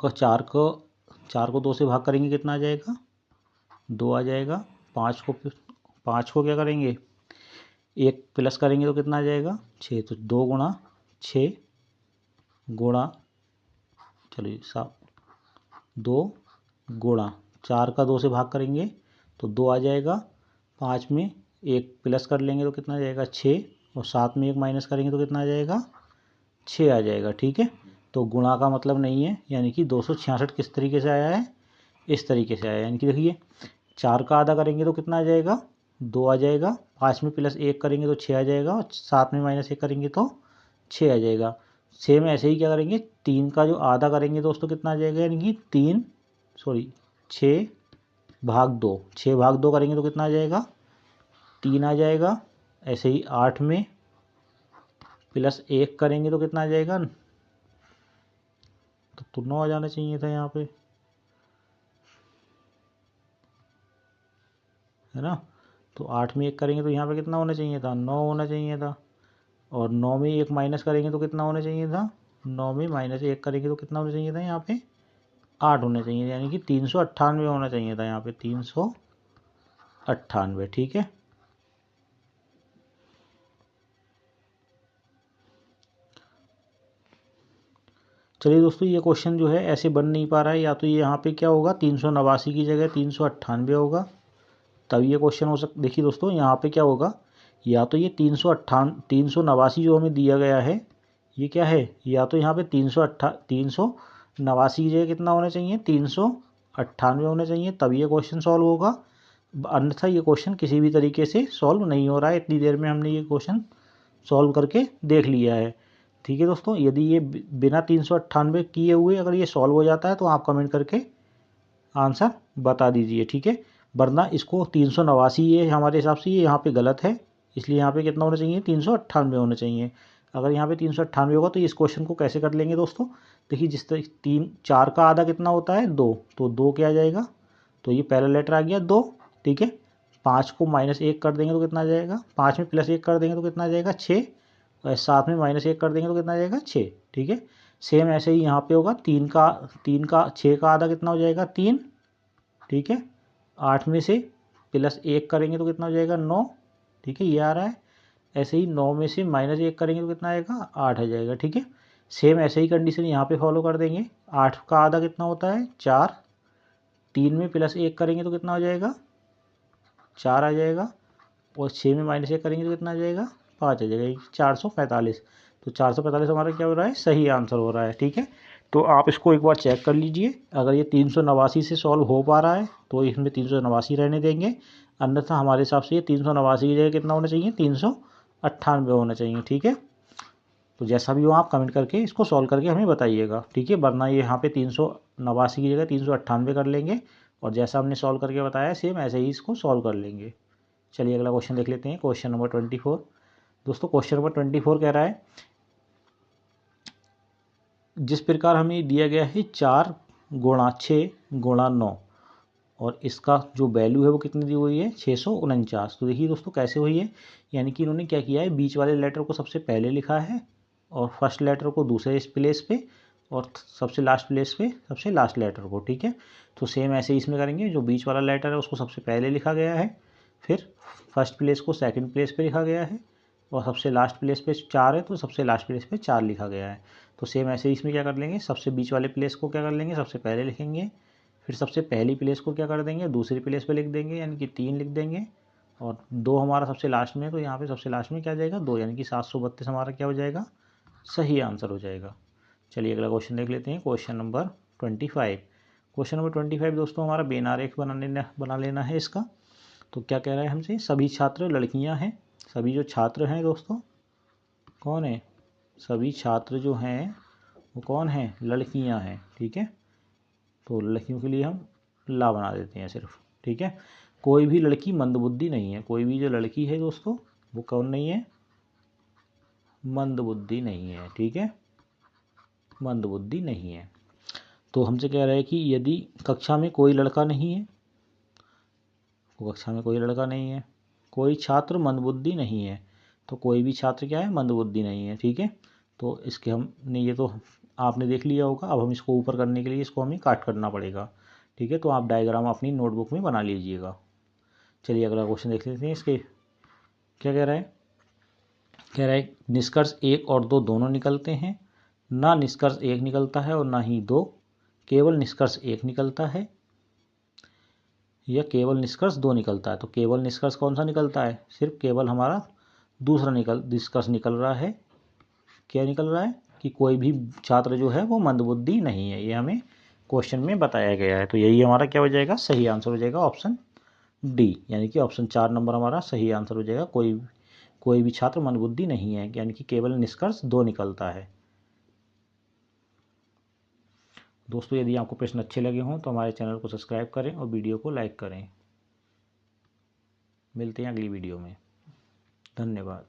को 2 से भाग करेंगे कितना आ जाएगा, 2 आ जाएगा। 5 को क्या करेंगे, 1 प्लस करेंगे तो कितना आ जाएगा, 6, तो 2 गुणा 6 गुणा, चलिए 2 गुणा 4 का 2 से भाग करेंगे तो 2 आ जाएगा। 5 में 1 प्लस कर लेंगे तो कितना आ जाएगा, 6, और 7 में 1 माइनस करेंगे तो कितना आ जाएगा, 6 आ जाएगा। ठीक है, तो गुणा का मतलब नहीं है, यानी कि 266 किस तरीके से आया है, इस तरीके से आया है। यानी कि देखिए 4 का आधा करेंगे तो कितना आ जाएगा, 2 आ जाएगा। 5 में प्लस 1 करेंगे तो 6 आ जाएगा, और 7 में -1 करेंगे तो 6 आ जाएगा। सेम ऐसे ही क्या करेंगे, 3 का जो आधा करेंगे दोस्तों कितना आ जाएगा, यानी कि 6/2, 6/2 करेंगे तो कितना आ जाएगा, 3 आ जाएगा। ऐसे ही 8 में प्लस 1 करेंगे तो कितना आ जाएगा, तो 9 आ जाना चाहिए था यहाँ पे, है ना। तो 8 में 1 करेंगे तो यहाँ पे कितना होना चाहिए था, 9 होना चाहिए था। और 9 में 1 माइनस करेंगे तो कितना होना चाहिए था, 9 में -1 करेंगे तो कितना होना चाहिए था, यहाँ पे 8 होना चाहिए, यानी कि 398 होना चाहिए था यहाँ पे, 398। ठीक है, चलिए दोस्तों, ये क्वेश्चन जो है ऐसे बन नहीं पा रहा है। या तो ये यहाँ पे क्या होगा, 389 की जगह 398 होगा, तब ये क्वेश्चन हो सकता। देखिए दोस्तों, यहाँ पे क्या होगा, या तो ये 389 जो हमें दिया गया है ये क्या है, या तो यहाँ पे 389 की जगह कितना होना चाहिए, 398 होना चाहिए, तब ये क्वेश्चन सॉल्व होगा। अन्यथा ये क्वेश्चन किसी भी तरीके से सॉल्व नहीं हो रहा है। इतनी देर में हमने ये क्वेश्चन सॉल्व करके देख लिया है। ठीक है दोस्तों, यदि ये बिना 398 किए हुए अगर ये सॉल्व हो जाता है तो आप कमेंट करके आंसर बता दीजिए। ठीक है, वरना इसको 389 ये हमारे हिसाब से ये यहाँ पे गलत है, इसलिए यहाँ पे कितना होना चाहिए, 398 होना चाहिए। अगर यहाँ पे 398 होगा तो इस क्वेश्चन को कैसे कर लेंगे दोस्तों। देखिए, जिस तरह 4 का आधा कितना होता है 2, तो 2 क्या आ जाएगा, तो ये पहला लेटर आ गया 2। ठीक है, 5 को -1 कर देंगे तो कितना आ जाएगा, 5 में +1 कर देंगे तो कितना आ जाएगा 6, और 7 में -1 कर देंगे तो कितना आ जाएगा 6। ठीक है, सेम ऐसे ही यहाँ पे होगा, 6 का आधा कितना हो जाएगा 3। ठीक है, 8 में से +1 करेंगे तो कितना हो जाएगा 9। ठीक है, ये आ रहा है। ऐसे ही 9 में से -1 करेंगे तो कितना आएगा 8 आ जाएगा। ठीक है, सेम ऐसे ही कंडीशन यहाँ पे फॉलो कर देंगे। 8 का आधा कितना होता है 4, 3 में +1 करेंगे तो कितना हो जाएगा 4 आ जाएगा, और 6 में -1 करेंगे तो कितना आ जाएगा 5 आ जाएगा, 445। तो 445 हमारा क्या हो रहा है, सही आंसर हो रहा है। ठीक है, तो आप इसको एक बार चेक कर लीजिए। अगर ये 389 से सॉल्व हो पा रहा है तो इसमें 389 रहने देंगे, अन्यथा हमारे हिसाब से ये 389 की जगह कितना होना चाहिए, 398 होना चाहिए। ठीक है, तो जैसा भी हो आप कमेंट करके इसको सॉल्व करके हमें बताइएगा। ठीक है, वरना ये यहाँ पे 389 की जगह 398 कर लेंगे, और जैसा हमने सॉल्व करके बताया सेम ऐसे ही इसको सॉल्व कर लेंगे। चलिए अगला क्वेश्चन देख लेते हैं, क्वेश्चन नंबर 24। दोस्तों क्वेश्चन नंबर 24 कह रहा है, जिस प्रकार हमें दिया गया है 4 गुणा 6 गुणा 9, और इसका जो वैल्यू है वो कितनी दी हुई है 649। तो देखिए दोस्तों कैसे हुई है, यानी कि इन्होंने क्या किया है, बीच वाले लेटर को सबसे पहले लिखा है, और फर्स्ट लेटर को दूसरे प्लेस पे, और सबसे लास्ट प्लेस पे सबसे लास्ट लेटर को। ठीक है, तो सेम ऐसे ही इसमें करेंगे, जो बीच वाला लेटर है उसको सबसे पहले लिखा गया है, फिर फर्स्ट प्लेस को सेकंड प्लेस पे लिखा गया है, और सबसे लास्ट प्लेस पे 4 है तो सबसे लास्ट प्लेस पे 4 लिखा गया है। तो सेम ऐसे ही इसमें क्या कर लेंगे, सबसे बीच वाले प्लेस को क्या कर लेंगे, सबसे पहले लिखेंगे, फिर सबसे पहली प्लेस को क्या कर देंगे, दूसरी प्लेस पे लिख देंगे, यानी कि 3 लिख देंगे, और 2 हमारा सबसे लास्ट में है तो यहाँ पे सबसे लास्ट में क्या जाएगा 2, यानी कि 732 हमारा क्या हो जाएगा, सही आंसर हो जाएगा। चलिए अगला क्वेश्चन देख लेते हैं, क्वेश्चन नंबर 25। क्वेश्चन नंबर 25 दोस्तों हमारा बेनारेख बना लेना है इसका। तो क्या कह रहा है हमसे, सभी छात्र लड़कियां हैं। सभी जो छात्र हैं दोस्तों कौन है, सभी छात्र जो हैं वो कौन है, लड़कियां हैं। ठीक है, तो लड़कियों के लिए हम ला बना देते हैं सिर्फ। ठीक है, कोई भी लड़की मंदबुद्धि नहीं है। कोई भी जो लड़की है दोस्तों वो कौन नहीं है, मंदबुद्धि नहीं है। ठीक है, मंदबुद्धि नहीं है। तो हमसे कह रहा है कि यदि कक्षा में कोई लड़का नहीं है, तो कक्षा में कोई लड़का नहीं है, कोई छात्र मंदबुद्धि नहीं है, तो कोई भी छात्र क्या है, मंदबुद्धि नहीं है। ठीक है, तो इसके हमने ये तो आपने देख लिया होगा। अब हम इसको ऊपर करने के लिए इसको हमें काट करना पड़ेगा। ठीक है, तो आप डायग्राम अपनी नोटबुक में बना लीजिएगा। चलिए अगला क्वेश्चन देख लेते हैं। इसके क्या कह रहा है, कह रहा है निष्कर्ष 1 और 2 दोनों निकलते हैं, ना निष्कर्ष 1 निकलता है और ना ही 2, केवल निष्कर्ष 1 निकलता है, या केवल निष्कर्ष 2 निकलता है। तो केवल निष्कर्ष कौन सा निकलता है, सिर्फ केवल हमारा दूसरा निष्कर्ष निकल रहा है। क्या निकल रहा है कि कोई भी छात्र जो है वो मंदबुद्धि नहीं है, ये हमें क्वेश्चन में बताया गया है। तो यही हमारा क्या हो जाएगा, सही आंसर हो जाएगा ऑप्शन डी, यानी कि ऑप्शन 4 नंबर हमारा सही आंसर हो जाएगा। कोई भी छात्र मंदबुद्धि नहीं है, यानी कि केवल निष्कर्ष 2 निकलता है। दोस्तों यदि आपको प्रश्न अच्छे लगे हों तो हमारे चैनल को सब्सक्राइब करें और वीडियो को लाइक करें। मिलते हैं अगली वीडियो में, धन्यवाद।